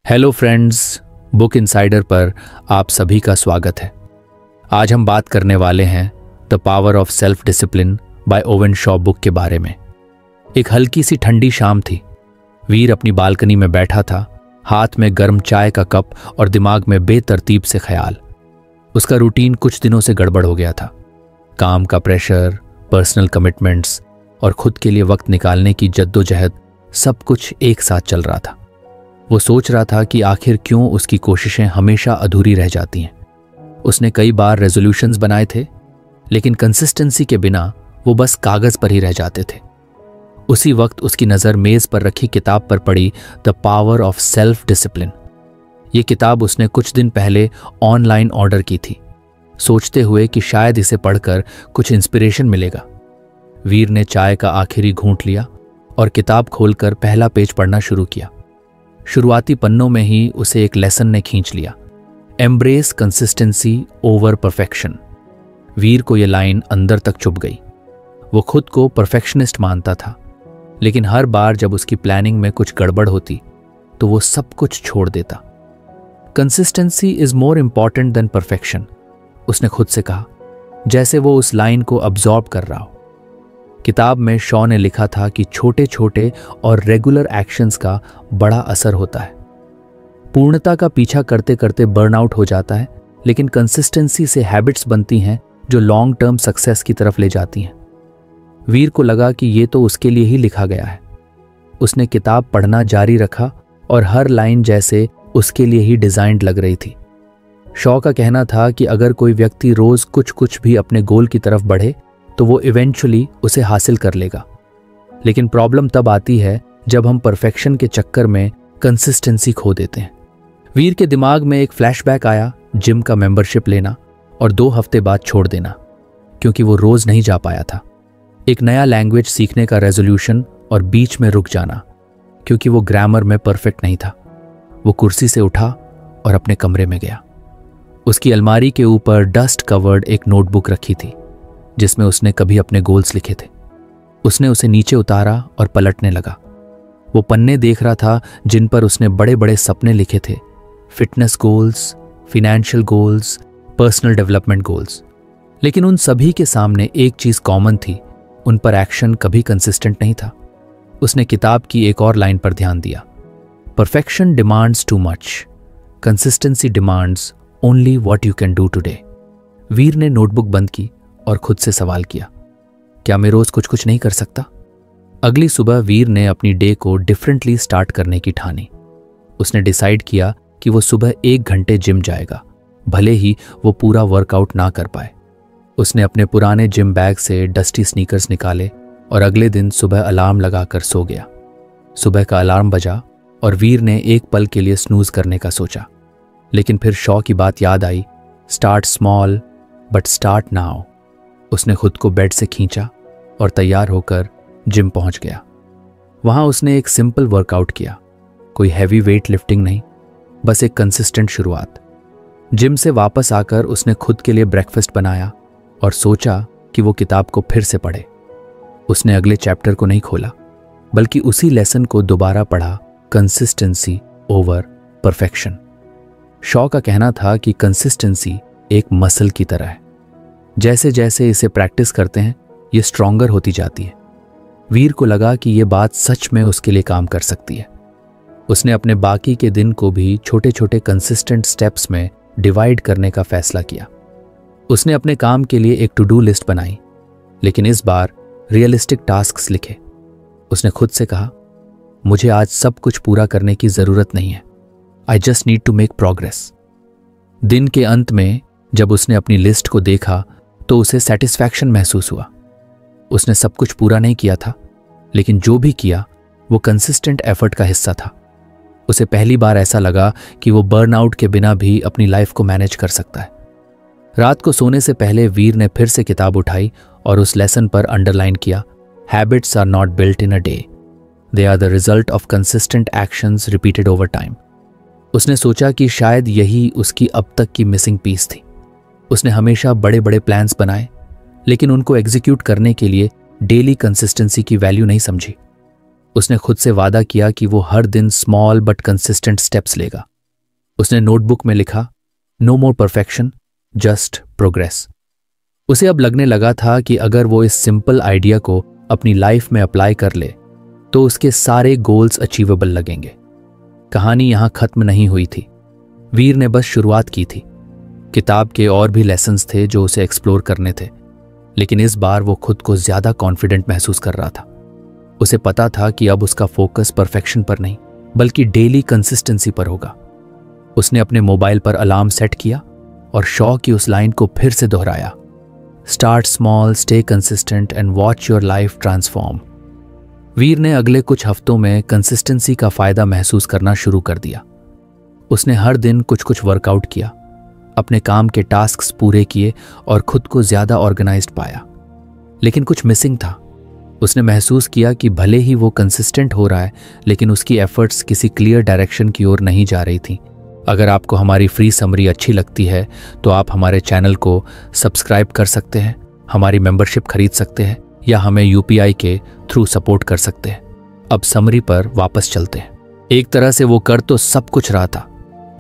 Hello friends, book insider पर आप सभी का स्वागत है। आज हम बात करने वाले हैं the power of self discipline by Owen Shaw book के बारे में। एक हल्की सी ठंडी शाम थी। वीर अपनी बालकनी में बैठा था, हाथ में गर्म चाय का कप और दिमाग में बेतरतीब से ख्याल। उसका रूटीन कुछ दिनों से गड़बड़ हो गया था। काम का प्रेशर, पर्सनल कमिटमेंट्स और खुद के लिए वक्त निकालने की जद्दोजहद, सब कुछ एक साथ चल रहा था। वो सोच रहा था कि आखिर क्यों उसकी कोशिशें हमेशा अधूरी रह जाती हैं। उसने कई बार रेजोल्यूशंस बनाए थे, लेकिन कंसिस्टेंसी के बिना वो बस कागज पर ही रह जाते थे। उसी वक्त उसकी नज़र मेज़ पर रखी किताब पर पड़ी, the power of self discipline. ये किताब उसने कुछ दिन पहले ऑनलाइन ऑर्डर की थी, सोचते हुए कि शायद इसे पढ़कर कुछ इंस्पिरेशन मिलेगा। वीर ने चाय का आखिरी घूंट लिया और किताब खोलकर पहला पेज पढ़ना शुरू किया। शुरुआती पन्नों में ही उसे एक लेसन ने खींच लिया, एम्ब्रेस कंसिस्टेंसी ओवर परफेक्शन। वीर को यह लाइन अंदर तक चुभ गई। वो खुद को परफेक्शनिस्ट मानता था, लेकिन हर बार जब उसकी प्लानिंग में कुछ गड़बड़ होती तो वो सब कुछ छोड़ देता। Consistency is more important than perfection, उसने खुद से कहा, जैसे वो उस लाइन को अब्जॉर्ब कर रहा हो। किताब में शॉ ने लिखा था कि छोटे छोटे और रेगुलर एक्शंस का बड़ा असर होता है। पूर्णता का पीछा करते करते बर्नआउट हो जाता है, लेकिन कंसिस्टेंसी से हैबिट्स बनती हैं जो लॉन्ग टर्म सक्सेस की तरफ ले जाती हैं। वीर को लगा कि ये तो उसके लिए ही लिखा गया है। उसने किताब पढ़ना जारी रखा और हर लाइन जैसे उसके लिए ही डिजाइन्ड लग रही थी। शॉ का कहना था कि अगर कोई व्यक्ति रोज कुछ कुछ भी अपने गोल की तरफ बढ़े तो वो इवेंचुअली उसे हासिल कर लेगा। लेकिन प्रॉब्लम तब आती है जब हम परफेक्शन के चक्कर में कंसिस्टेंसी खो देते हैं। वीर के दिमाग में एक फ्लैशबैक आया, जिम का मेंबरशिप लेना और 2 हफ्ते बाद छोड़ देना, क्योंकि वो रोज नहीं जा पाया था। एक नया लैंग्वेज सीखने का रेजोल्यूशन और बीच में रुक जाना, क्योंकि वो ग्रामर में परफेक्ट नहीं था। वो कुर्सी से उठा और अपने कमरे में गया। उसकी अलमारी के ऊपर डस्ट कवर्ड एक नोटबुक रखी थी, जिसमें उसने कभी अपने गोल्स लिखे थे। उसने उसे नीचे उतारा और पलटने लगा। वो पन्ने देख रहा था जिन पर उसने बड़े बड़े सपने लिखे थे, fitness goals, financial goals, personal development goals. लेकिन उन सभी के सामने एक चीज कॉमन थी, उन पर एक्शन कभी कंसिस्टेंट नहीं था। उसने किताब की एक और लाइन पर ध्यान दिया, perfection demands too much, consistency demands only what you can do today. Veer ने नोटबुक बंद की और खुद से सवाल किया, क्या मैं रोज कुछ कुछ नहीं कर सकता? अगली सुबह वीर ने अपनी डे को डिफरेंटली स्टार्ट करने की ठानी। उसने डिसाइड किया कि वो सुबह 1 घंटे जिम जाएगा, भले ही वो पूरा वर्कआउट ना कर पाए। उसने अपने पुराने जिम बैग से डस्टी स्नीकर्स निकाले और अगले दिन सुबह अलार्म लगाकर सो गया। सुबह का अलार्म बजा और वीर ने एक पल के लिए स्नूज करने का सोचा, लेकिन फिर शॉ की बात याद आई, start small but start now. उसने खुद को बेड से खींचा और तैयार होकर जिम पहुंच गया। वहां उसने एक सिंपल वर्कआउट किया, कोई हैवी वेट लिफ्टिंग नहीं, बस एक कंसिस्टेंट शुरुआत। जिम से वापस आकर उसने खुद के लिए ब्रेकफास्ट बनाया और सोचा कि वो किताब को फिर से पढ़े। उसने अगले चैप्टर को नहीं खोला, बल्कि उसी लेसन को दोबारा पढ़ा, कंसिस्टेंसी ओवर परफेक्शन। शॉ का कहना था कि कंसिस्टेंसी एक मसल की तरह है, जैसे जैसे इसे प्रैक्टिस करते हैं ये स्ट्रॉन्गर होती जाती है। वीर को लगा कि ये बात सच में उसके लिए काम कर सकती है। उसने अपने बाकी के दिन को भी छोटे छोटे कंसिस्टेंट स्टेप्स में डिवाइड करने का फैसला किया। उसने अपने काम के लिए एक टू डू लिस्ट बनाई, लेकिन इस बार रियलिस्टिक टास्क्स लिखे। उसने खुद से कहा, मुझे आज सब कुछ पूरा करने की जरूरत नहीं है, I just need to make progress. दिन के अंत में जब उसने अपनी लिस्ट को देखा तो उसे सेटिस्फैक्शन महसूस हुआ। उसने सब कुछ पूरा नहीं किया था, लेकिन जो भी किया वो कंसिस्टेंट एफर्ट का हिस्सा था। उसे पहली बार ऐसा लगा कि वो बर्नआउट के बिना भी अपनी लाइफ को मैनेज कर सकता है। रात को सोने से पहले वीर ने फिर से किताब उठाई और उस लेसन पर अंडरलाइन किया, habits are not built in a day, they are the result of consistent actions repeated over time. उसने सोचा कि शायद यही उसकी अब तक की मिसिंग पीस थी। उसने हमेशा बड़े बड़े प्लान्स बनाए, लेकिन उनको एग्जीक्यूट करने के लिए डेली कंसिस्टेंसी की वैल्यू नहीं समझी। उसने खुद से वादा किया कि वो हर दिन स्मॉल बट कंसिस्टेंट स्टेप्स लेगा। उसने नोटबुक में लिखा, नो मोर परफेक्शन, जस्ट प्रोग्रेस। उसे अब लगने लगा था कि अगर वो इस सिंपल आइडिया को अपनी लाइफ में अप्लाई कर ले तो उसके सारे गोल्स अचीवेबल लगेंगे। कहानी यहां खत्म नहीं हुई थी। वीर ने बस शुरुआत की थी। किताब के और भी लेसन्स थे जो उसे एक्सप्लोर करने थे, लेकिन इस बार वो खुद को ज्यादा कॉन्फिडेंट महसूस कर रहा था। उसे पता था कि अब उसका फोकस परफेक्शन पर नहीं बल्कि डेली कंसिस्टेंसी पर होगा। उसने अपने मोबाइल पर अलार्म सेट किया और शॉ की उस लाइन को फिर से दोहराया, start small, stay consistent and watch your life transform. Veer ने अगले कुछ हफ्तों में कंसिस्टेंसी का फायदा महसूस करना शुरू कर दिया। उसने हर दिन कुछ कुछ वर्कआउट किया, अपने काम के टास्क्स पूरे किए और खुद को ज्यादा ऑर्गेनाइज्ड पाया। लेकिन कुछ मिसिंग था। उसने महसूस किया कि भले ही वो कंसिस्टेंट हो रहा है, लेकिन उसकी एफर्ट्स किसी क्लियर डायरेक्शन की ओर नहीं जा रही थी। अगर आपको हमारी फ्री समरी अच्छी लगती है तो आप हमारे चैनल को सब्सक्राइब कर सकते हैं, हमारी मेंबरशिप खरीद सकते हैं या हमें यूपीआई के थ्रू सपोर्ट कर सकते हैं। अब समरी पर वापस चलते हैं। एक तरह से वो कर तो सब कुछ रहा था,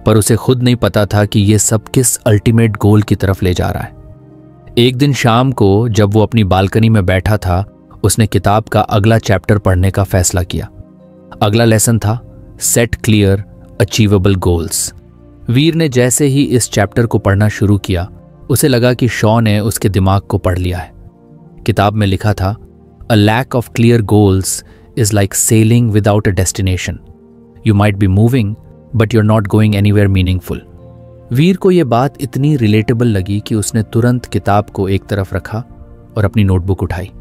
पर उसे खुद नहीं पता था कि ये सब किस अल्टीमेट गोल की तरफ ले जा रहा है। एक दिन शाम को जब वो अपनी बालकनी में बैठा था, उसने किताब का अगला चैप्टर पढ़ने का फैसला किया। अगला लेसन था सेट क्लियर अचीवेबल गोल्स। वीर ने जैसे ही इस चैप्टर को पढ़ना शुरू किया, उसे लगा कि शॉ ने उसके दिमाग को पढ़ लिया है। किताब में लिखा था, a lack of clear goals is like sailing without a destination, you might be moving but you're not going anywhere meaningful. Veer को यह बात इतनी रिलेटेबल लगी कि उसने तुरंत किताब को एक तरफ रखा और अपनी नोटबुक उठाई।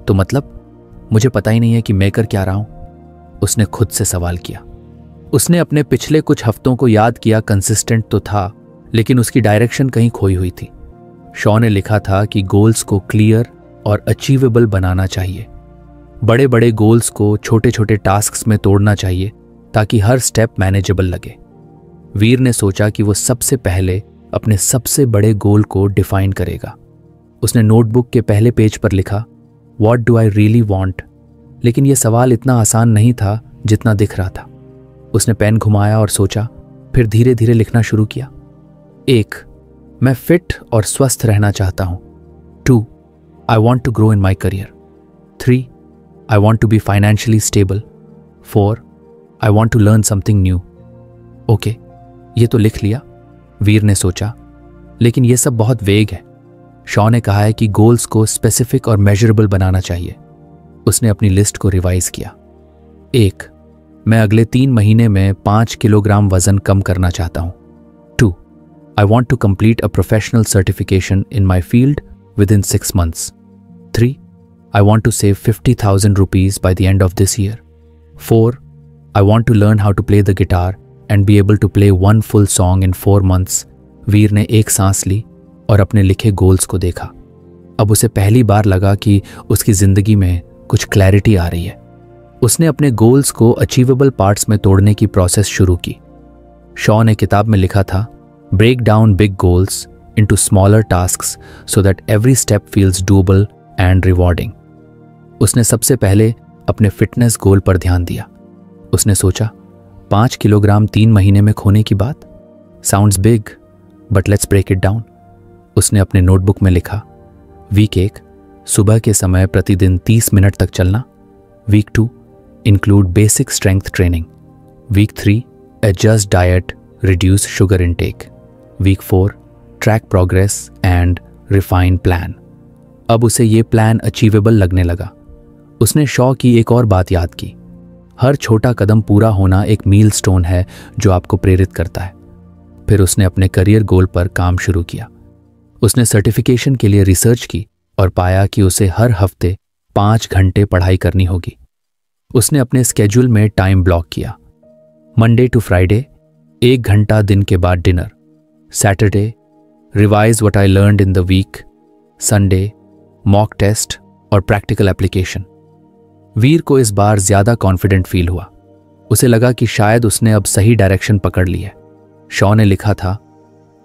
तो मतलब मुझे पता ही नहीं है कि मैं कर क्या रहा हूं, उसने खुद से सवाल किया। उसने अपने पिछले कुछ हफ्तों को याद किया। कंसिस्टेंट तो था, लेकिन उसकी डायरेक्शन कहीं खोई हुई थी। शॉ ने लिखा था कि गोल्स को क्लियर और अचीवेबल बनाना चाहिए। बड़े बड़े गोल्स को छोटे छोटे टास्क्स में तोड़ना चाहिए ताकि हर स्टेप मैनेजेबल लगे। वीर ने सोचा कि वो सबसे पहले अपने सबसे बड़े गोल को डिफाइन करेगा। उसने नोटबुक के पहले पेज पर लिखा, what do I really want. लेकिन यह सवाल इतना आसान नहीं था जितना दिख रहा था। उसने पेन घुमाया और सोचा, फिर धीरे धीरे लिखना शुरू किया। 1, मैं फिट और स्वस्थ रहना चाहता हूं। 2, I want to grow in my career. 3, I want to be financially stable. 4, I want to learn something new. Okay, ये तो लिख लिया, वीर ने सोचा, लेकिन यह सब बहुत वेग है। शॉ ने कहा है कि गोल्स को स्पेसिफिक और मेजरेबल बनाना चाहिए। उसने अपनी लिस्ट को रिवाइज किया। 1, मैं अगले 3 महीने में 5 किलोग्राम वजन कम करना चाहता हूं। 2, I want to complete a professional certification in my field within 6 months. 3, I want to save 50,000 rupees by the end of this year. 4, I want to learn how to play the guitar and be able to play one full song in 4 months. वीर ने एक सांस ली और अपने लिखे goals को देखा। अब उसे पहली बार लगा कि उसकी जिंदगी में कुछ क्लैरिटी आ रही है। उसने अपने गोल्स को अचीवेबल पार्ट्स में तोड़ने की प्रोसेस शुरू की। शॉ ने किताब में लिखा था, break down big goals into smaller tasks so that every step feels doable and rewarding. उसने सबसे पहले अपने फिटनेस गोल पर ध्यान दिया। उसने सोचा, 5 किलोग्राम 3 महीने में खोने की बात, sounds big but let's break it down. उसने अपने नोटबुक में लिखा, वीक 1, सुबह के समय प्रतिदिन 30 मिनट तक चलना। Week 2, include basic strength training. Week 3, adjust diet, reduce sugar intake. Week 4, track progress and refine plan. अब उसे ये प्लान अचीवेबल लगने लगा। उसने शॉ की एक और बात याद की, हर छोटा कदम पूरा होना एक मीलस्टोन है जो आपको प्रेरित करता है। फिर उसने अपने करियर गोल पर काम शुरू किया। उसने सर्टिफिकेशन के लिए रिसर्च की और पाया कि उसे हर हफ्ते 5 घंटे पढ़ाई करनी होगी। उसने अपने स्केड्यूल में टाइम ब्लॉक किया। मंडे टू फ्राइडे 1 घंटा दिन के बाद dinner, Saturday revise what I learned in the week, Sunday mock test और प्रैक्टिकल एप्लीकेशन। वीर को इस बार ज्यादा कॉन्फिडेंट फील हुआ। उसे लगा कि शायद उसने अब सही डायरेक्शन पकड़ ली है। शॉ ने लिखा था,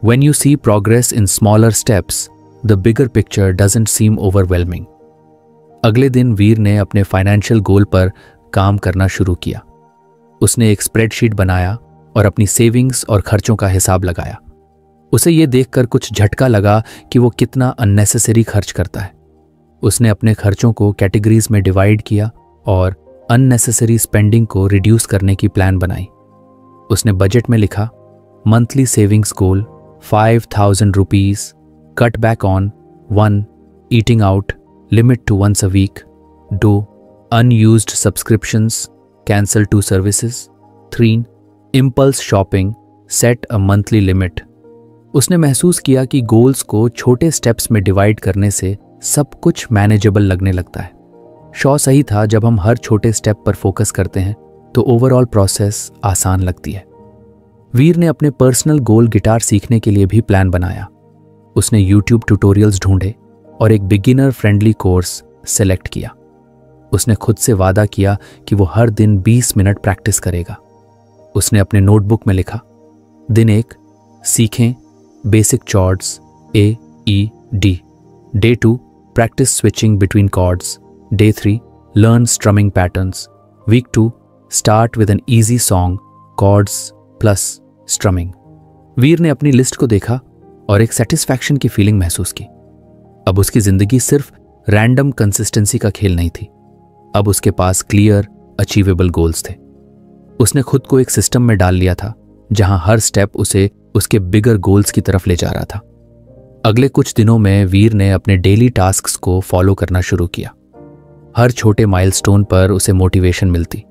When you see progress in smaller steps, the bigger picture doesn't seem overwhelming. अगले दिन वीर ने अपने फाइनेंशियल गोल पर काम करना शुरू किया। उसने एक स्प्रेडशीट बनाया और अपनी सेविंग्स और खर्चों का हिसाब लगाया। उसे ये देखकर कुछ झटका लगा कि वो कितना अननेसेसरी खर्च करता है। उसने अपने खर्चों को कैटेगरीज में डिवाइड किया और अननेसेसरी स्पेंडिंग को रिड्यूस करने की प्लान बनाई। उसने बजट में लिखा, monthly savings goal 5,000 rupees, cut back on 1 eating out, limit to once a week, 2 unused subscriptions, cancel 2 services, 3 impulse shopping, set a monthly limit। उसने महसूस किया कि गोल्स को छोटे स्टेप्स में डिवाइड करने से सब कुछ मैनेजेबल लगने लगता है। शॉ सही था, जब हम हर छोटे स्टेप पर फोकस करते हैं तो ओवरऑल प्रोसेस आसान लगती है। वीर ने अपने पर्सनल गोल गिटार सीखने के लिए भी प्लान बनाया। उसने यूट्यूब ट्यूटोरियल्स ढूंढे और एक बिगिनर फ्रेंडली कोर्स सेलेक्ट किया। उसने खुद से वादा किया कि वो हर दिन 20 मिनट प्रैक्टिस करेगा। उसने अपने नोटबुक में लिखा, दिन 1 सीखें basic chords AED, day 2 practice switching between chords, day 3 learn strumming patterns, week 2 start with an easy song, chords plus strumming. Veer ने अपनी लिस्ट को देखा और एक सेटिस्फैक्शन की फीलिंग महसूस की। अब उसकी जिंदगी सिर्फ रैंडम कंसिस्टेंसी का खेल नहीं थी। अब उसके पास क्लियर अचीवेबल गोल्स थे। उसने खुद को एक सिस्टम में डाल लिया था जहां हर स्टेप उसे उसके बिगर गोल्स की तरफ ले जा रहा था। अगले कुछ दिनों में वीर ने अपने डेली टास्क्स को फॉलो करना शुरू किया। हर छोटे माइलस्टोन पर उसे मोटिवेशन मिलती।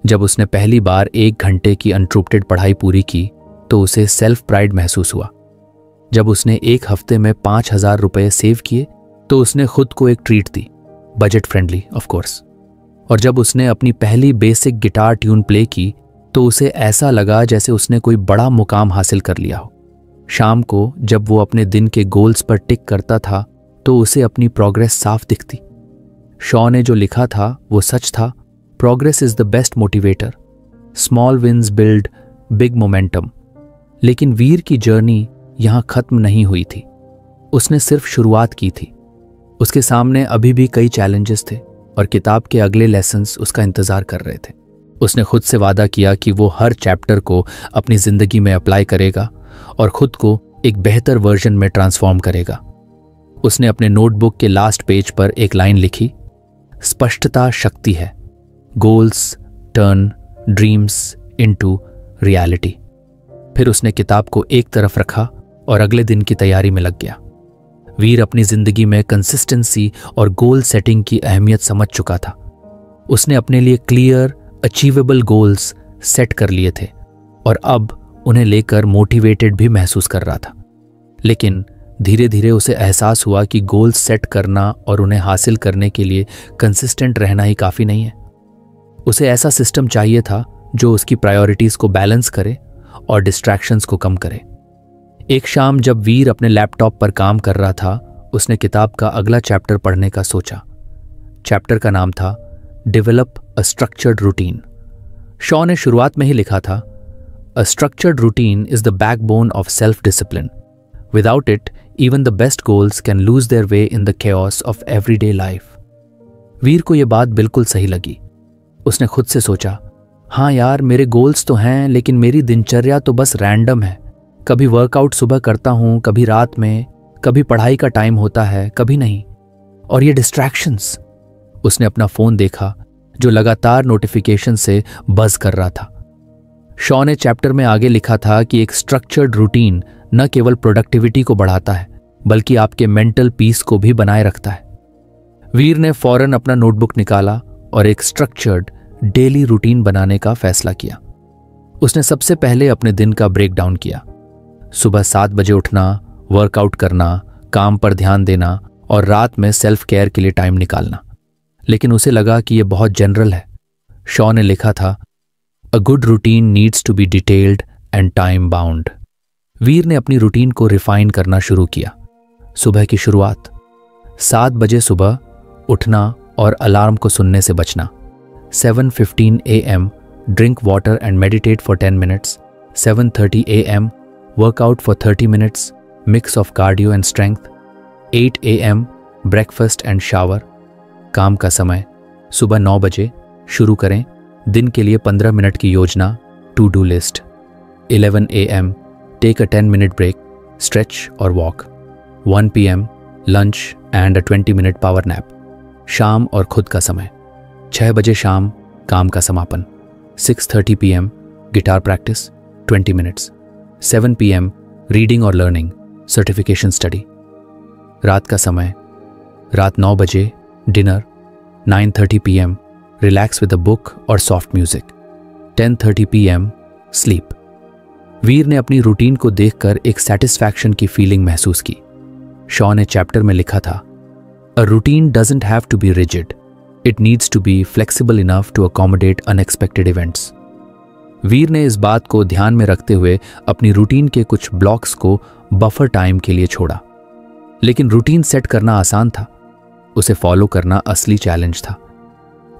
जब उसने पहली बार 1 घंटे की अनइंटरप्टेड पढ़ाई पूरी की तो उसे सेल्फ प्राइड महसूस हुआ। जब उसने 1 हफ्ते में 5,000 रुपए सेव किए तो उसने खुद को एक treat the, budget friendly of course. और जब उसने अपनी पहली बेसिक गिटार ट्यून प्ले की तो उसे ऐसा लगा जैसे उसने कोई बड़ा मुकाम हासिल कर लिया हो। शाम को जब वो अपने दिन के गोल्स पर टिक करता था तो उसे अपनी प्रोग्रेस साफ दिखती। शॉ ने जो लिखा था वो सच था, progress is the best motivator, small wins build big momentum. लेकिन वीर की जर्नी यहां खत्म नहीं हुई थी। उसने सिर्फ शुरुआत की थी। उसके सामने अभी भी कई चैलेंजेस थे और किताब के अगले लेसन्स उसका इंतजार कर रहे थे। उसने खुद से वादा किया कि वो हर चैप्टर को अपनी जिंदगी में अप्लाई करेगा और खुद को एक बेहतर वर्जन में ट्रांसफॉर्म करेगा। उसने अपने नोटबुक के लास्ट पेज पर एक लाइन लिखी, स्पष्टता शक्ति है, goals turn dreams into reality. फिर उसने किताब को एक तरफ रखा और अगले दिन की तैयारी में लग गया। वीर अपनी जिंदगी में कंसिस्टेंसी और गोल सेटिंग की अहमियत समझ चुका था। उसने अपने लिए क्लियर अचीवेबल गोल्स सेट कर लिए थे और अब उन्हें लेकर मोटिवेटेड भी महसूस कर रहा था। लेकिन धीरे धीरे उसे एहसास हुआ कि गोल्स सेट करना और उन्हें हासिल करने के लिए कंसिस्टेंट रहना ही काफ़ी नहीं है। उसे ऐसा सिस्टम चाहिए था जो उसकी प्रायोरिटीज़ को बैलेंस करे और डिस्ट्रैक्शंस को कम करे। एक शाम जब वीर अपने लैपटॉप पर काम कर रहा था, उसने किताब का अगला चैप्टर पढ़ने का सोचा। चैप्टर का नाम था develop a structured routine. Shaw ने शुरुआत में ही लिखा था, a structured routine is the backbone of self discipline. Without it even the best goals can lose their way in the chaos of everyday life. Veer को यह बात बिल्कुल सही लगी। उसने खुद से सोचा, हाँ यार, मेरे गोल्स तो हैं लेकिन मेरी दिनचर्या तो बस रैंडम है। कभी वर्कआउट सुबह करता हूँ, कभी रात में, कभी पढ़ाई का टाइम होता है, कभी नहीं। और ये डिस्ट्रैक्शंस। उसने अपना फोन देखा जो लगातार नोटिफिकेशन से बज़ कर रहा था। शॉ ने चैप्टर में आगे लिखा था कि एक स्ट्रक्चर्ड रूटीन न केवल प्रोडक्टिविटी को बढ़ाता है बल्कि आपके मेंटल पीस को भी बनाए रखता है। वीर ने फौरन अपना नोटबुक निकाला और एक स्ट्रक्चर्ड डेली रूटीन बनाने का फैसला किया। उसने सबसे पहले अपने दिन का ब्रेक डाउन किया। सुबह 7 बजे उठना, वर्कआउट करना, काम पर ध्यान देना और रात में सेल्फ केयर के लिए टाइम निकालना। लेकिन उसे लगा कि यह बहुत जनरल है। शॉ ने लिखा था, a good routine needs to be detailed and time bound. Veer ने अपनी रूटीन को रिफाइन करना शुरू किया। सुबह की शुरुआत 7 बजे सुबह उठना और अलार्म को सुनने से बचना। 7:15 AM drink water and meditate for 10 minutes. 7:30 AM workout for 30 minutes, mix of cardio and strength. 8 AM breakfast and shower. काम का समय सुबह 9 बजे, शुरू करें दिन के लिए 15 मिनट की योजना, to do list. 11 AM take a 10-minute break, stretch और walk. 1 PM lunch and a 20-minute power nap. शाम और खुद का समय, 6 बजे शाम काम का समापन। 6:30 PM guitar practice 20 minutes। 7 PM reading और लर्निंग, सर्टिफिकेशन स्टडी। रात का समय, रात 9 बजे dinner. 9:30 PM relax with a book और soft music. 10:30 PM sleep. Veer ने अपनी रूटीन को देखकर एक सेटिस्फैक्शन की फीलिंग महसूस की। शॉ ने चैप्टर में लिखा था, a routine doesn't have to be rigid, it needs to be flexible enough to accommodate unexpected events. Veer ने इस बात को ध्यान में रखते हुए अपनी रूटीन के कुछ ब्लॉक्स को बफर टाइम के लिए छोड़ा। लेकिन रूटीन सेट करना आसान था, उसे फॉलो करना असली चैलेंज था।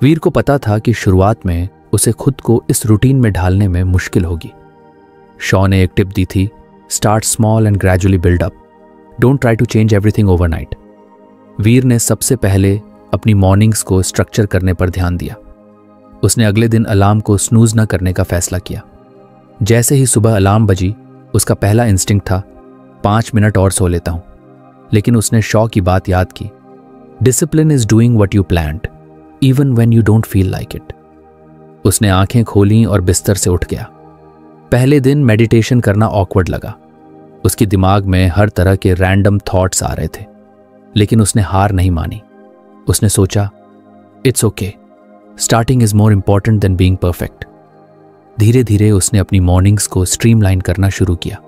वीर को पता था कि शुरुआत में उसे खुद को इस रूटीन में ढालने में मुश्किल होगी। शॉ ने एक टिप दी थी, start small and gradually build up, don't try to change everything overnight. Veer ने सबसे पहले अपनी मॉर्निंग्स को स्ट्रक्चर करने पर ध्यान दिया। उसने अगले दिन अलार्म को स्नूज न करने का फैसला किया। जैसे ही सुबह अलार्म बजी, उसका पहला इंस्टिंक्ट था 5 मिनट और सो लेता हूं। लेकिन उसने शॉ की बात याद की, discipline is doing what you planned even when you don't feel like it. उसने आंखें खोलीं और बिस्तर से उठ गया। पहले दिन मेडिटेशन करना ऑकवर्ड लगा। उसके दिमाग में हर तरह के रैंडम थॉट्स आ रहे थे, लेकिन उसने हार नहीं मानी। उसने सोचा, it's okay, starting is more important than being perfect. धीरे धीरे उसने अपनी मॉर्निंग्स को स्ट्रीमलाइन करना शुरू किया।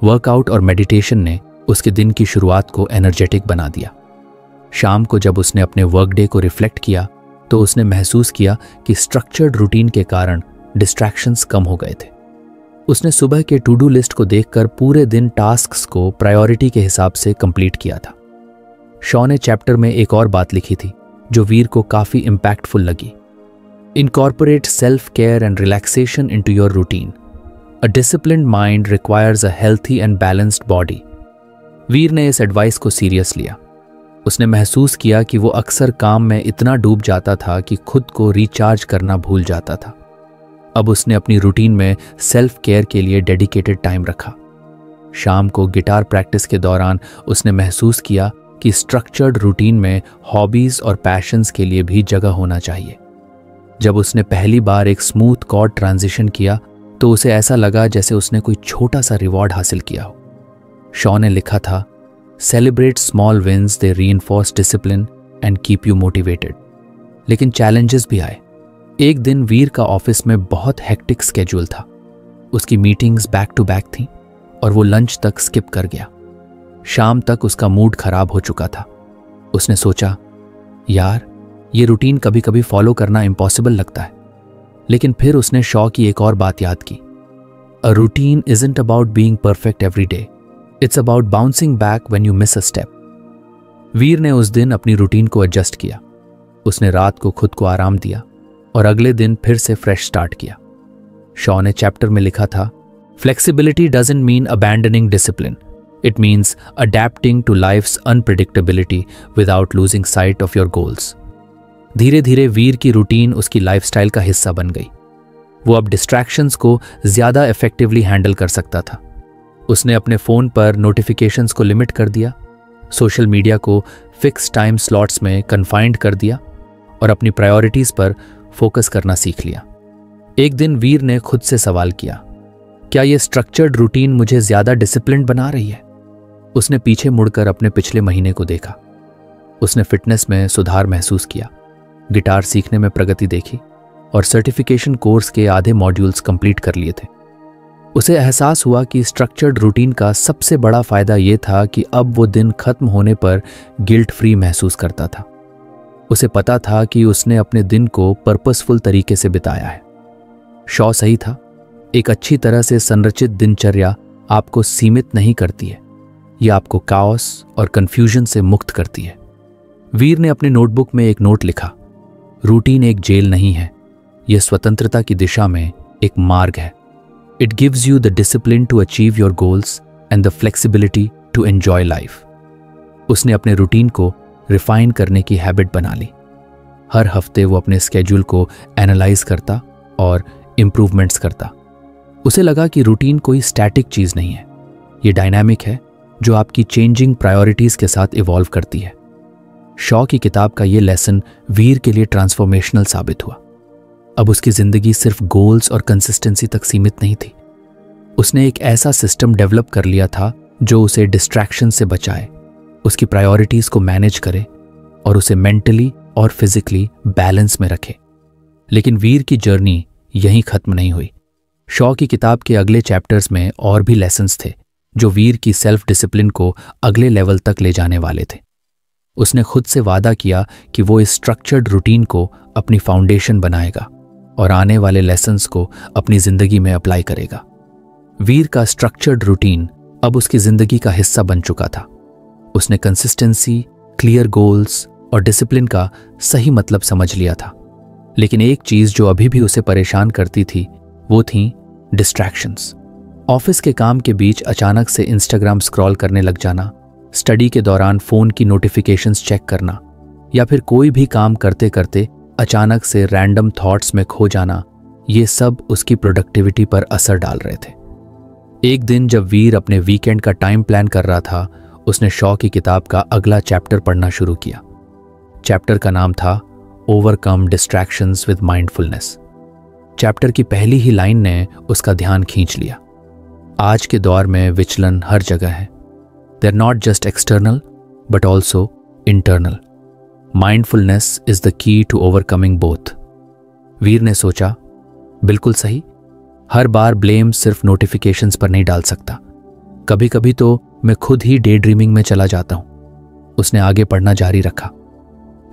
वर्कआउट और मेडिटेशन ने उसके दिन की शुरुआत को एनर्जेटिक बना दिया। शाम को जब उसने अपने वर्क डे को रिफ्लेक्ट किया तो उसने महसूस किया कि स्ट्रक्चर्ड रूटीन के कारण डिस्ट्रैक्शंस कम हो गए थे। उसने सुबह के टू डू लिस्ट को देखकर पूरे दिन टास्क्स को प्रायोरिटी के हिसाब से कंप्लीट किया था। शॉ ने चैप्टर में एक और बात लिखी थी जो वीर को काफी इंपैक्टफुल लगी। Incorporate self care and relaxation into your routine. A disciplined mind requires a healthy and balanced body. Veer ने इस एडवाइस को सीरियस लिया। उसने महसूस किया कि वो अक्सर काम में इतना डूब जाता था कि खुद को रिचार्ज करना भूल जाता था। अब उसने अपनी रूटीन में सेल्फ केयर के लिए डेडिकेटेड टाइम रखा। शाम को गिटार प्रैक्टिस के दौरान उसने महसूस किया कि स्ट्रक्चर्ड रूटीन में हॉबीज और पैशंस के लिए भी जगह होना चाहिए। जब उसने पहली बार एक स्मूथ कॉर्ड ट्रांजिशन किया तो उसे ऐसा लगा जैसे उसने कोई छोटा सा रिवॉर्ड हासिल किया हो। शॉ ने लिखा था, celebrate small wins, they reinforce discipline and keep you motivated. लेकिन चैलेंजेस भी आए। एक दिन वीर का ऑफिस में बहुत हेक्टिक स्केड्यूल था। उसकी मीटिंग्स बैक टू बैक थीं और वो लंच तक स्किप कर गया। शाम तक उसका मूड खराब हो चुका था। उसने सोचा, यार ये रूटीन कभी कभी फॉलो करना इम्पॉसिबल लगता है। लेकिन फिर उसने शॉ की एक और बात याद की, a routine isn't about being perfect every day, it's about bouncing back when you miss a step. Veer ने उस दिन अपनी रूटीन को एडजस्ट किया। उसने रात को खुद को आराम दिया और अगले दिन फिर से फ्रेश स्टार्ट किया। शॉ ने चैप्टर में लिखा था, flexibility doesn't mean abandoning discipline, it means adapting to life's unpredictability without losing sight of your goals. धीरे धीरे वीर की रूटीन उसकी लाइफस्टाइल का हिस्सा बन गई। वो अब डिस्ट्रैक्शंस को ज्यादा इफेक्टिवली हैंडल कर सकता था। उसने अपने फोन पर नोटिफिकेशंस को लिमिट कर दिया, सोशल मीडिया को फिक्स टाइम स्लॉट्स में कन्फाइंड कर दिया और अपनी प्रायोरिटीज पर फोकस करना सीख लिया। एक दिन वीर ने खुद से सवाल किया, क्या यह स्ट्रक्चर्ड रूटीन मुझे ज्यादा डिसिप्लिन्ड बना रही है? उसने पीछे मुड़कर अपने पिछले महीने को देखा। उसने फिटनेस में सुधार महसूस किया, गिटार सीखने में प्रगति देखी और सर्टिफिकेशन कोर्स के आधे मॉड्यूल्स कंप्लीट कर लिए थे। उसे एहसास हुआ कि स्ट्रक्चर्ड रूटीन का सबसे बड़ा फायदा यह था कि अब वो दिन खत्म होने पर गिल्ट फ्री महसूस करता था। उसे पता था कि उसने अपने दिन को पर्पसफुल तरीके से बिताया है। शॉ सही था, एक अच्छी तरह से संरचित दिनचर्या आपको सीमित नहीं करती है, यह आपको काओस और कंफ्यूजन से मुक्त करती है। वीर ने अपनी नोटबुक में एक नोट लिखा, रूटीन एक जेल नहीं है, यह स्वतंत्रता की दिशा में एक मार्ग है। It gives you the discipline to achieve your goals and the flexibility to enjoy life. उसने अपने रूटीन को रिफाइन करने की हैबिट बना ली। हर हफ्ते वो अपने स्केड्यूल को एनालाइज करता और इम्प्रूवमेंट्स करता। उसे लगा कि रूटीन कोई स्टैटिक चीज़ नहीं है, ये डायनामिक है जो आपकी चेंजिंग प्रायोरिटीज़ के साथ इवॉल्व करती है। शॉ की किताब का ये लेसन वीर के लिए ट्रांसफॉर्मेशनल साबित हुआ। अब उसकी ज़िंदगी सिर्फ गोल्स और कंसिस्टेंसी तक सीमित नहीं थी। उसने एक ऐसा सिस्टम डेवलप कर लिया था जो उसे डिस्ट्रैक्शन से बचाए, उसकी प्रायोरिटीज़ को मैनेज करे और उसे मेंटली और फिजिकली बैलेंस में रखे। लेकिन वीर की जर्नी यहीं खत्म नहीं हुई। शॉ की किताब के अगले चैप्टर्स में और भी लेसन्स थे जो वीर की सेल्फ डिसिप्लिन को अगले लेवल तक ले जाने वाले थे। उसने खुद से वादा किया कि वो इस स्ट्रक्चर्ड रूटीन को अपनी फाउंडेशन बनाएगा और आने वाले लेसन्स को अपनी जिंदगी में अप्लाई करेगा। वीर का स्ट्रक्चर्ड रूटीन अब उसकी जिंदगी का हिस्सा बन चुका था। उसने कंसिस्टेंसी, क्लियर गोल्स और डिसिप्लिन का सही मतलब समझ लिया था। लेकिन एक चीज जो अभी भी उसे परेशान करती थी वो थी डिस्ट्रैक्शंस। ऑफिस के काम के बीच अचानक से इंस्टाग्राम स्क्रॉल करने लग जाना, स्टडी के दौरान फोन की नोटिफिकेशंस चेक करना, या फिर कोई भी काम करते करते अचानक से रैंडम थॉट्स में खो जाना, ये सब उसकी प्रोडक्टिविटी पर असर डाल रहे थे। एक दिन जब वीर अपने वीकेंड का टाइम प्लान कर रहा था, उसने शॉ की किताब का अगला चैप्टर पढ़ना शुरू किया। चैप्टर का नाम था overcome distractions with mindfulness. Chapter की पहली ही लाइन ने उसका ध्यान खींच लिया। आज के दौर में विचलन हर जगह है। They are not just external but also internal. Mindfulness is the key to overcoming both. Veer ने सोचा, बिल्कुल सही। हर बार ब्लेम सिर्फ नोटिफिकेशंस पर नहीं डाल सकता। कभी कभी तो मैं खुद ही डे ड्रीमिंग में चला जाता हूं। उसने आगे पढ़ना जारी रखा।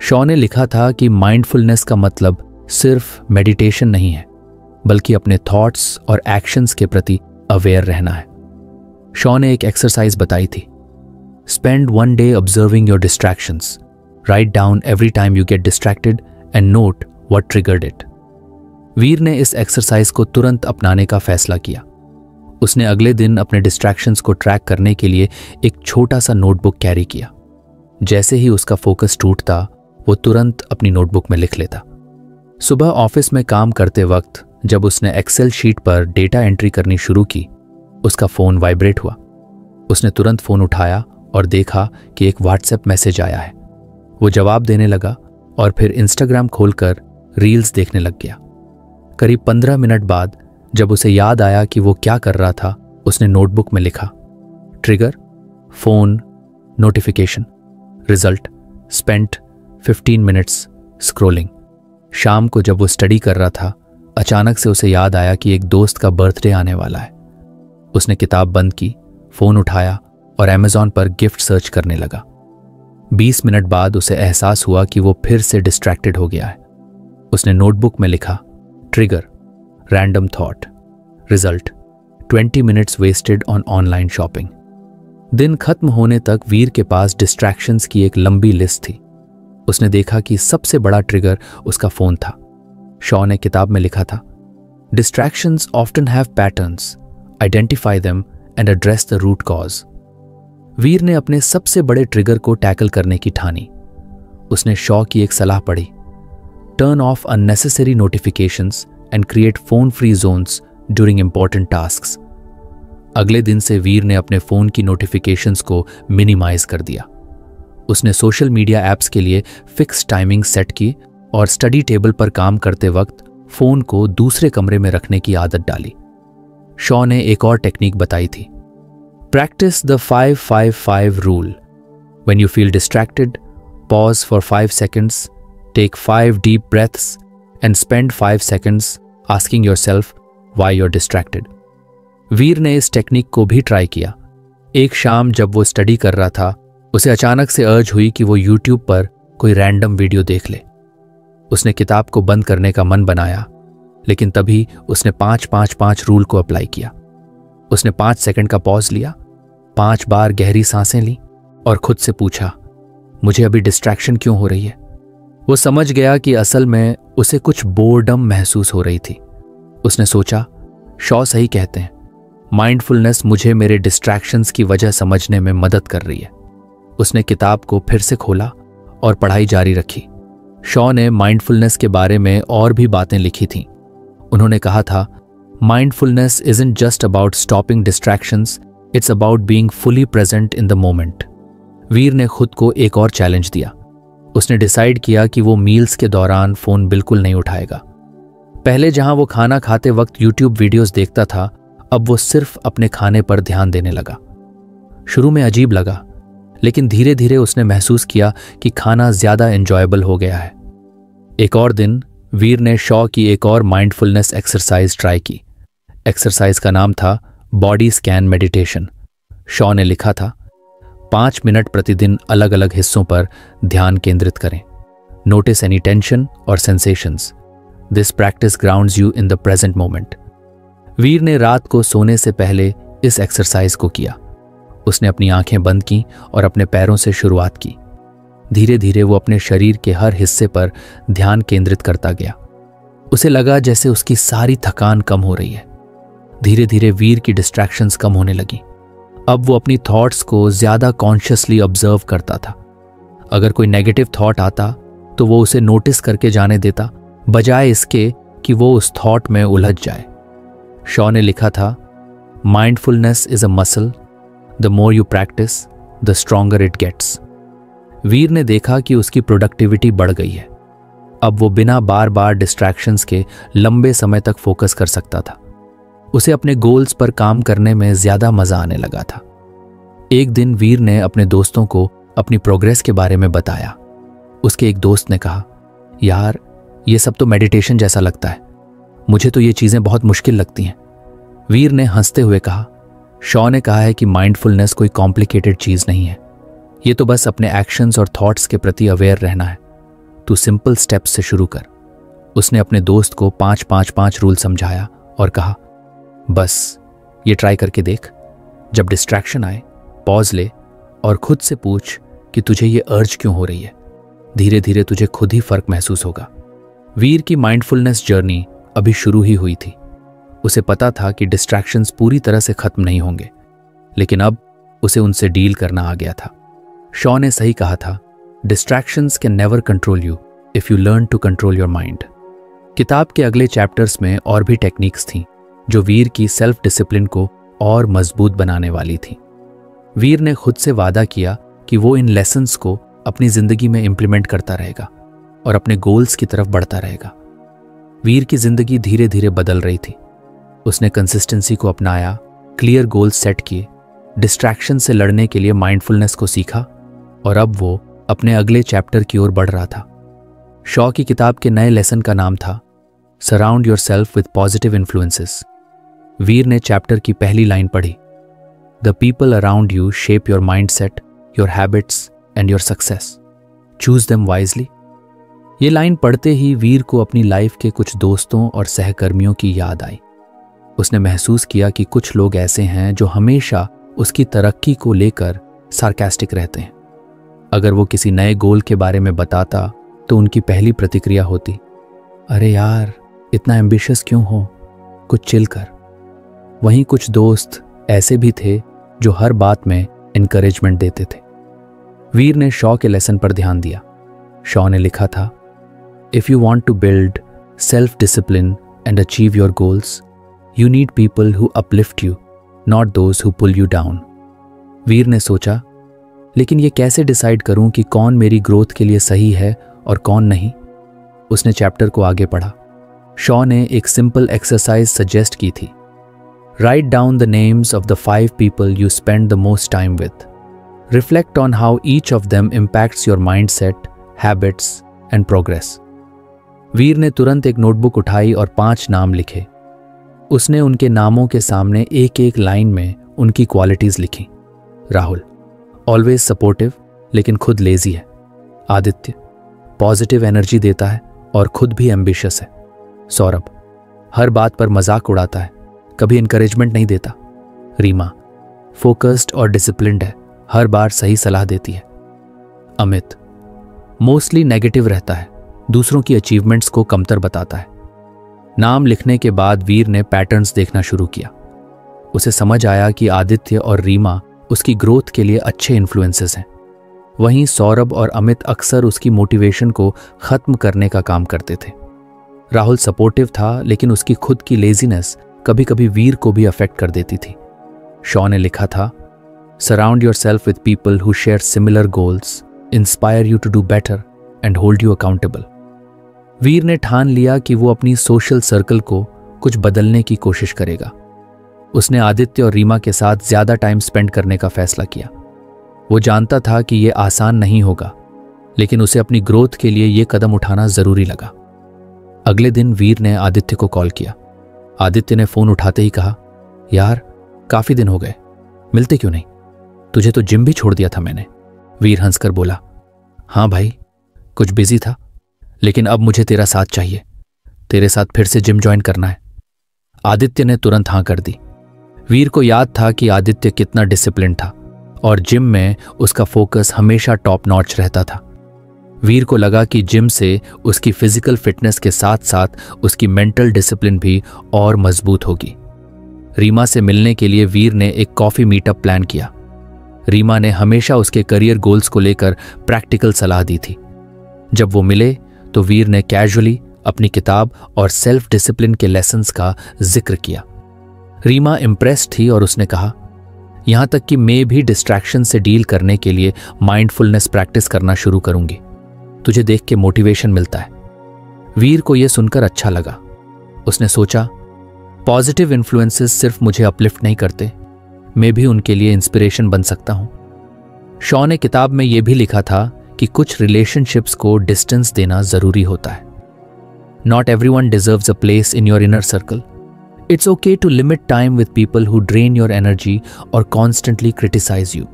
शॉ ने लिखा था कि माइंडफुलनेस का मतलब सिर्फ मेडिटेशन नहीं है, बल्कि अपने थॉट्स और एक्शंस के प्रति अवेयर रहना है। शॉ ने एक एक्सरसाइज बताई थी। Spend one day observing your distractions, write down every time you get distracted and note what triggered it. Veer ने इस एक्सरसाइज को तुरंत अपनाने का फैसला किया। उसने अगले दिन अपने डिस्ट्रैक्शंस को ट्रैक करने के लिए एक छोटा सा नोटबुक कैरी किया। जैसे ही उसका फोकस टूटता, वो तुरंत अपनी नोटबुक में लिख लेता। सुबह ऑफिस में काम करते वक्त जब उसने एक्सेल शीट पर डेटा एंट्री करनी शुरू की, उसका फोन वाइब्रेट हुआ। उसने तुरंत फोन उठाया और देखा कि एक व्हाट्सएप मैसेज आया है। वो जवाब देने लगा और फिर इंस्टाग्राम खोलकर रील्स देखने लग गया। करीब 15 मिनट बाद जब उसे याद आया कि वो क्या कर रहा था, उसने नोटबुक में लिखा, trigger, phone, notification, result, spent 15 minutes scrolling. शाम को जब वो स्टडी कर रहा था, अचानक से उसे याद आया कि एक दोस्त का बर्थडे आने वाला है। उसने किताब बंद की, फोन उठाया और अमेज़ॉन पर गिफ्ट सर्च करने लगा। 20 मिनट बाद उसे एहसास हुआ कि वो फिर से डिस्ट्रैक्टेड हो गया है। उसने नोटबुक में लिखा, trigger, random thought, result, 20 minutes wasted on online shopping. दिन खत्म होने तक वीर के पास डिस्ट्रैक्शंस की एक लंबी लिस्ट थी। उसने देखा कि सबसे बड़ा ट्रिगर उसका फोन था। शॉ ने किताब में लिखा था, distractions often have patterns, identify them and address the root cause. Veer ने अपने सबसे बड़े ट्रिगर को टैकल करने की ठानी। उसने शॉ की एक सलाह पढ़ी, turn off unnecessary notifications and create phone free zones during important tasks. अगले दिन से वीर ने अपने फोन की नोटिफिकेशंस को मिनिमाइज कर दिया। उसने सोशल मीडिया ऐप्स के लिए फिक्स टाइमिंग सेट की और स्टडी टेबल पर काम करते वक्त फोन को दूसरे कमरे में रखने की आदत डाली। शॉ ने एक और टेक्निक बताई थी, practice the 5-5-5 rule. When you feel distracted, pause for 5 seconds, take 5 deep breaths and spend 5 seconds asking yourself why you are distracted. Veer ने इस टेक्निक को भी ट्राई किया। एक शाम जब वो स्टडी कर रहा था, उसे अचानक से अर्ज हुई कि वो यूट्यूब पर कोई रैंडम वीडियो देख ले। उसने किताब को बंद करने का मन बनाया, लेकिन तभी उसने 5-5-5 रूल को अप्लाई किया। उसने 5 सेकंड का पॉज लिया, 5 बार गहरी सांसें ली और खुद से पूछा, मुझे अभी डिस्ट्रैक्शन क्यों हो रही है। वो समझ गया कि असल में उसे कुछ बोर्डम महसूस हो रही थी। उसने सोचा, शॉ सही कहते हैं, माइंडफुलनेस मुझे मेरे डिस्ट्रैक्शंस की वजह समझने में मदद कर रही है। उसने किताब को फिर से खोला और पढ़ाई जारी रखी। शॉ ने माइंडफुलनेस के बारे में और भी बातें लिखी थीं। उन्होंने कहा था, mindfulness isn't just about stopping distractions, it's about being fully present in the moment. Veer ने खुद को एक और चैलेंज दिया। उसने डिसाइड किया कि वो मील्स के दौरान फोन बिल्कुल नहीं उठाएगा। पहले जहां वो खाना खाते वक्त यूट्यूब वीडियोस देखता था, अब वो सिर्फ अपने खाने पर ध्यान देने लगा। शुरू में अजीब लगा, लेकिन धीरे धीरे उसने महसूस किया कि खाना ज्यादा एंजॉयबल हो गया है। एक और दिन वीर ने शॉ की एक और माइंडफुलनेस एक्सरसाइज ट्राई की। एक्सरसाइज का नाम था बॉडी स्कैन मेडिटेशन। शॉ ने लिखा था, 5 मिनट प्रतिदिन अलग अलग हिस्सों पर ध्यान केंद्रित करें। नोटिस एनी टेंशन और sensations. This practice grounds you in the present moment. Veer ने रात को सोने से पहले इस एक्सरसाइज को किया। उसने अपनी आंखें बंद की और अपने पैरों से शुरुआत की। धीरे धीरे वो अपने शरीर के हर हिस्से पर ध्यान केंद्रित करता गया। उसे लगा जैसे उसकी सारी थकान कम हो रही है। धीरे धीरे वीर की डिस्ट्रैक्शंस कम होने लगी। अब वो अपनी थॉट्स को ज्यादा कॉन्शियसली ऑब्जर्व करता था। अगर कोई नेगेटिव थॉट आता तो वो उसे नोटिस करके जाने देता, बजाय इसके कि वो उस थॉट में उलझ जाए। शॉ ने लिखा था, mindfulness is a muscle, the more you practice the stronger it gets. Veer ने देखा कि उसकी प्रोडक्टिविटी बढ़ गई है। अब वो बिना बार बार डिस्ट्रैक्शंस के लंबे समय तक फोकस कर सकता था। उसे अपने गोल्स पर काम करने में ज्यादा मजा आने लगा था। एक दिन वीर ने अपने दोस्तों को अपनी प्रोग्रेस के बारे में बताया। उसके एक दोस्त ने कहा, यार ये सब तो मेडिटेशन जैसा लगता है, मुझे तो ये चीजें बहुत मुश्किल लगती हैं। वीर ने हंसते हुए कहा, शॉ ने कहा है कि माइंडफुलनेस कोई कॉम्प्लिकेटेड चीज नहीं है, ये तो बस अपने एक्शंस और थॉट्स के प्रति अवेयर रहना है। तू सिंपल स्टेप्स से शुरू कर। उसने अपने दोस्त को 5-5-5 रूल समझाया और कहा, बस ये ट्राई करके देख। जब डिस्ट्रैक्शन आए, पॉज ले और खुद से पूछ कि तुझे ये अर्ज क्यों हो रही है। धीरे धीरे तुझे खुद ही फर्क महसूस होगा। वीर की माइंडफुलनेस जर्नी अभी शुरू ही हुई थी। उसे पता था कि डिस्ट्रैक्शंस पूरी तरह से खत्म नहीं होंगे, लेकिन अब उसे उनसे डील करना आ गया था। शॉ ने सही कहा था, distractions can never control you if you learn to control your mind. किताब के अगले चैप्टर्स में और भी टेक्निक्स थीं जो वीर की सेल्फ डिसिप्लिन को और मजबूत बनाने वाली थी। वीर ने खुद से वादा किया कि वो इन लेसन्स को अपनी जिंदगी में इंप्लीमेंट करता रहेगा और अपने गोल्स की तरफ बढ़ता रहेगा। वीर की जिंदगी धीरे धीरे बदल रही थी। उसने कंसिस्टेंसी को अपनाया, क्लियर गोल्स सेट किए, डिस्ट्रैक्शन से लड़ने के लिए माइंडफुलनेस को सीखा और अब वो अपने अगले चैप्टर की ओर बढ़ रहा था। शॉ की किताब के नए लेसन का नाम था surround yourself with positive influences. Veer ने चैप्टर की पहली लाइन पढ़ी, the people around you shape your mindset, your habits and your success, choose them wisely. ये लाइन पढ़ते ही वीर को अपनी लाइफ के कुछ दोस्तों और सहकर्मियों की याद आई। उसने महसूस किया कि कुछ लोग ऐसे हैं जो हमेशा उसकी तरक्की को लेकर सार्कास्टिक रहते हैं। अगर वो किसी नए गोल के बारे में बताता तो उनकी पहली प्रतिक्रिया होती, अरे यार इतना एम्बिशियस क्यों हो, कुछ चिल कर। वहीं कुछ दोस्त ऐसे भी थे जो हर बात में इनकरेजमेंट देते थे। वीर ने शॉ के लेसन पर ध्यान दिया। शॉ ने लिखा था, if you want to build self discipline and achieve your goals, you need people who uplift you, not those who pull you down. Veer ने सोचा, लेकिन ये कैसे डिसाइड करूं कि कौन मेरी ग्रोथ के लिए सही है और कौन नहीं। उसने चैप्टर को आगे पढ़ा। शॉ ने एक सिंपल एक्सरसाइज सजेस्ट की थी, write down the names of the 5 people you spend the most time with, reflect on how each of them impacts your mindset, habits and progress. Veer ने तुरंत एक नोटबुक उठाई और 5 नाम लिखे। उसने उनके नामों के सामने एक एक लाइन में उनकी क्वालिटीज लिखी। राहुल, ऑलवेज सपोर्टिव लेकिन खुद लेजी है। आदित्य, पॉजिटिव एनर्जी देता है और खुद भी एम्बिशियस है। सौरभ, हर बात पर मजाक उड़ाता है, कभी इंकरेजमेंट नहीं देता। रीमा, फोकस्ड और डिसिप्लिन्ड है, हर बार सही सलाह देती है। अमित, मोस्टली नेगेटिव रहता है, दूसरों की अचीवमेंट्स को कमतर बताता है। नाम लिखने के बाद वीर ने पैटर्न्स देखना शुरू किया। उसे समझ आया कि आदित्य और रीमा उसकी ग्रोथ के लिए अच्छे इन्फ्लुएंसेस हैं। वहीं सौरभ और अमित अक्सर उसकी मोटिवेशन को खत्म करने का काम करते थे। राहुल सपोर्टिव था, लेकिन उसकी खुद की लेजीनेस कभी कभी वीर को भी अफेक्ट कर देती थी। शॉ ने लिखा था, surround yourself with people who share similar goals, inspire you to do better and hold you accountable. Veer ने ठान लिया कि वो अपनी सोशल सर्कल को कुछ बदलने की कोशिश करेगा। उसने आदित्य और रीमा के साथ ज्यादा टाइम स्पेंड करने का फैसला किया। वो जानता था कि यह आसान नहीं होगा, लेकिन उसे अपनी ग्रोथ के लिए यह कदम उठाना जरूरी लगा। अगले दिन वीर ने आदित्य को कॉल किया। आदित्य ने फोन उठाते ही कहा, यार काफी दिन हो गए, मिलते क्यों नहीं? तुझे तो जिम भी छोड़ दिया था मैंने। वीर हंसकर बोला, हाँ भाई, कुछ बिजी था, लेकिन अब मुझे तेरा साथ चाहिए। तेरे साथ फिर से जिम ज्वाइन करना है। आदित्य ने तुरंत हाँ कर दी। वीर को याद था कि आदित्य कितना डिसिप्लिन था और जिम में उसका फोकस हमेशा टॉप नॉच रहता था। वीर को लगा कि जिम से उसकी फिजिकल फिटनेस के साथ साथ उसकी मेंटल डिसिप्लिन भी और मजबूत होगी। रीमा से मिलने के लिए वीर ने एक कॉफी मीटअप प्लान किया। रीमा ने हमेशा उसके करियर गोल्स को लेकर प्रैक्टिकल सलाह दी थी। जब वो मिले तो वीर ने कैजुअली अपनी किताब और सेल्फ डिसिप्लिन के लेसन्स का जिक्र किया। रीमा इम्प्रेस थी और उसने कहा, यहां तक कि मैं भी डिस्ट्रैक्शन से डील करने के लिए माइंडफुलनेस प्रैक्टिस करना शुरू करूंगी। तुझे देख के मोटिवेशन मिलता है। वीर को यह सुनकर अच्छा लगा। उसने सोचा, पॉजिटिव इन्फ्लुएंसेस सिर्फ मुझे अपलिफ्ट नहीं करते, मैं भी उनके लिए इंस्पिरेशन बन सकता हूं। शॉ ने किताब में यह भी लिखा था कि कुछ रिलेशनशिप्स को डिस्टेंस देना जरूरी होता है। Not everyone deserves a place in your inner circle. It's okay to limit time with people who drain your energy और कॉन्स्टेंटली क्रिटिसाइज यू।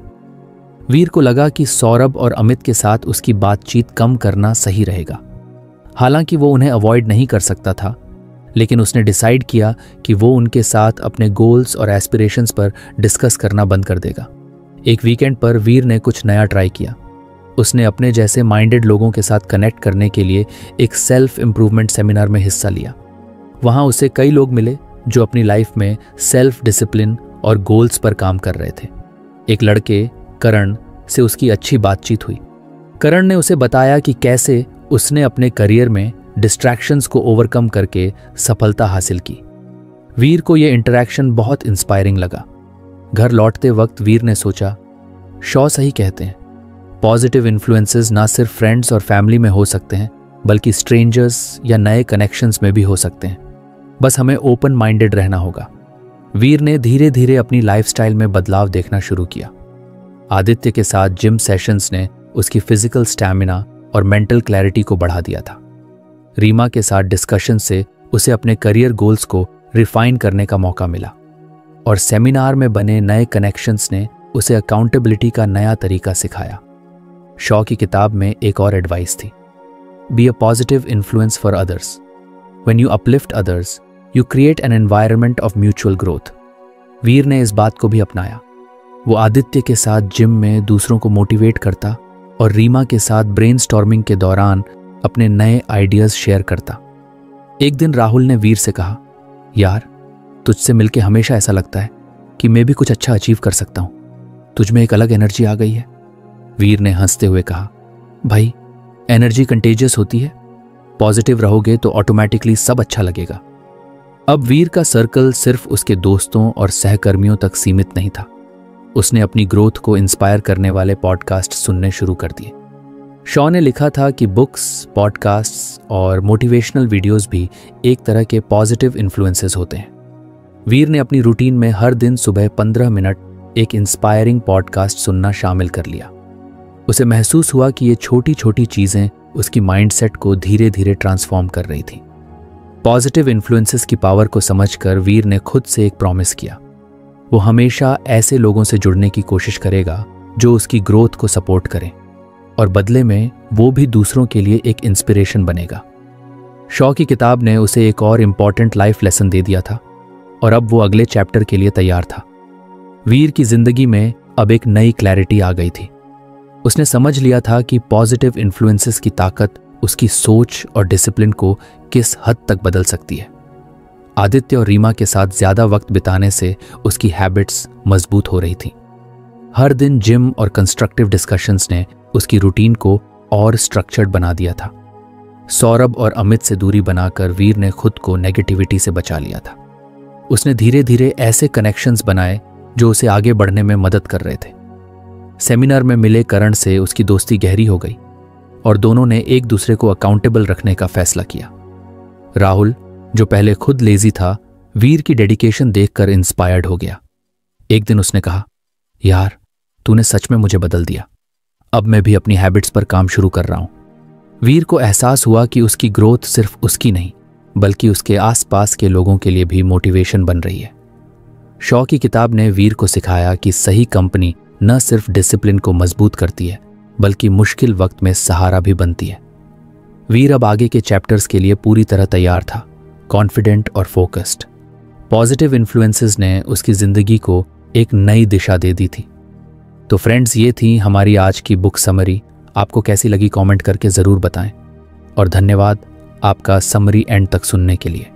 वीर को लगा कि सौरभ और अमित के साथ उसकी बातचीत कम करना सही रहेगा। हालांकि वो उन्हें अवॉइड नहीं कर सकता था, लेकिन उसने डिसाइड किया कि वो उनके साथ अपने गोल्स और एस्पिरेशंस पर डिस्कस करना बंद कर देगा। एक वीकेंड पर वीर ने कुछ नया ट्राई किया। उसने अपने जैसे माइंडेड लोगों के साथ कनेक्ट करने के लिए एक सेल्फ इंप्रूवमेंट सेमिनार में हिस्सा लिया। वहां उसे कई लोग मिले जो अपनी लाइफ में सेल्फ डिसिप्लिन और गोल्स पर काम कर रहे थे। एक लड़के करण से उसकी अच्छी बातचीत हुई। करण ने उसे बताया कि कैसे उसने अपने करियर में डिस्ट्रैक्शंस को ओवरकम करके सफलता हासिल की। वीर को यह इंटरैक्शन बहुत इंस्पायरिंग लगा। घर लौटते वक्त वीर ने सोचा, शॉ सही कहते हैं, पॉजिटिव इन्फ्लुएंसेस ना सिर्फ फ्रेंड्स और फैमिली में हो सकते हैं, बल्कि स्ट्रेंजर्स या नए कनेक्शंस में भी हो सकते हैं। बस हमें ओपन माइंडेड रहना होगा। वीर ने धीरे धीरे अपनी लाइफस्टाइल में बदलाव देखना शुरू किया। आदित्य के साथ जिम सेशंस ने उसकी फिजिकल स्टैमिना और मेंटल क्लैरिटी को बढ़ा दिया था। रीमा के साथ डिस्कशन से उसे अपने करियर गोल्स को रिफाइन करने का मौका मिला, और सेमिनार में बने नए कनेक्शंस ने उसे अकाउंटेबिलिटी का नया तरीका सिखाया। शॉ की किताब में एक और एडवाइस थी, be a positive influence for others. When you uplift others, you create an environment of mutual growth. Veer ने इस बात को भी अपनाया। वो आदित्य के साथ जिम में दूसरों को मोटिवेट करता और रीमा के साथ ब्रेनस्टॉर्मिंग के दौरान अपने नए आइडियाज शेयर करता। एक दिन राहुल ने वीर से कहा, यार तुझसे मिलके हमेशा ऐसा लगता है कि मैं भी कुछ अच्छा अचीव कर सकता हूं। तुझ में एक अलग एनर्जी आ गई है। वीर ने हंसते हुए कहा, भाई एनर्जी कंटेजियस होती है, पॉजिटिव रहोगे तो ऑटोमेटिकली सब अच्छा लगेगा। अब वीर का सर्कल सिर्फ उसके दोस्तों और सहकर्मियों तक सीमित नहीं था। उसने अपनी ग्रोथ को इंस्पायर करने वाले पॉडकास्ट सुनने शुरू कर दिए। शॉ ने लिखा था कि बुक्स, पॉडकास्ट्स और मोटिवेशनल वीडियोस भी एक तरह के पॉजिटिव इन्फ्लुएंसेस होते हैं। वीर ने अपनी रूटीन में हर दिन सुबह 15 मिनट एक इंस्पायरिंग पॉडकास्ट सुनना शामिल कर लिया। उसे महसूस हुआ कि ये छोटी छोटी चीजें उसकी माइंडसेट को धीरे धीरे ट्रांसफॉर्म कर रही थी। पॉजिटिव इन्फ्लुएंसेस की पावर को समझकर वीर ने खुद से एक प्रॉमिस किया, वो हमेशा ऐसे लोगों से जुड़ने की कोशिश करेगा जो उसकी ग्रोथ को सपोर्ट करें, और बदले में वो भी दूसरों के लिए एक इंस्पिरेशन बनेगा। शॉ की किताब ने उसे एक और इम्पॉर्टेंट लाइफ लेसन दे दिया था, और अब वो अगले चैप्टर के लिए तैयार था। वीर की जिंदगी में अब एक नई क्लैरिटी आ गई थी। उसने समझ लिया था कि पॉजिटिव इन्फ्लुएंसेस की ताकत उसकी सोच और डिसिप्लिन को किस हद तक बदल सकती है। आदित्य और रीमा के साथ ज्यादा वक्त बिताने से उसकी हैबिट्स मजबूत हो रही थी। हर दिन जिम और कंस्ट्रक्टिव डिस्कशंस ने उसकी रूटीन को और स्ट्रक्चर्ड बना दिया था। सौरभ और अमित से दूरी बनाकर वीर ने खुद को नेगेटिविटी से बचा लिया था। उसने धीरे धीरे ऐसे कनेक्शंस बनाए जो उसे आगे बढ़ने में मदद कर रहे थे। सेमिनार में मिले करण से उसकी दोस्ती गहरी हो गई और दोनों ने एक दूसरे को अकाउंटेबल रखने का फैसला किया। राहुल, जो पहले खुद लेजी था, वीर की डेडिकेशन देखकर इंस्पायर्ड हो गया। एक दिन उसने कहा, यार, तूने सच में मुझे बदल दिया। अब मैं भी अपनी हैबिट्स पर काम शुरू कर रहा हूं। वीर को एहसास हुआ कि उसकी ग्रोथ सिर्फ उसकी नहीं बल्कि उसके आसपास के लोगों के लिए भी मोटिवेशन बन रही है। शॉ की किताब ने वीर को सिखाया कि सही कंपनी न सिर्फ डिसिप्लिन को मजबूत करती है बल्कि मुश्किल वक्त में सहारा भी बनती है। वीर अब आगे के चैप्टर्स के लिए पूरी तरह तैयार था, कॉन्फिडेंट और फोकस्ड। पॉजिटिव इन्फ्लुएंसेस ने उसकी जिंदगी को एक नई दिशा दे दी थी। तो फ्रेंड्स, ये थी हमारी आज की बुक समरी। आपको कैसी लगी कमेंट करके ज़रूर बताएं और धन्यवाद आपका समरी एंड तक सुनने के लिए।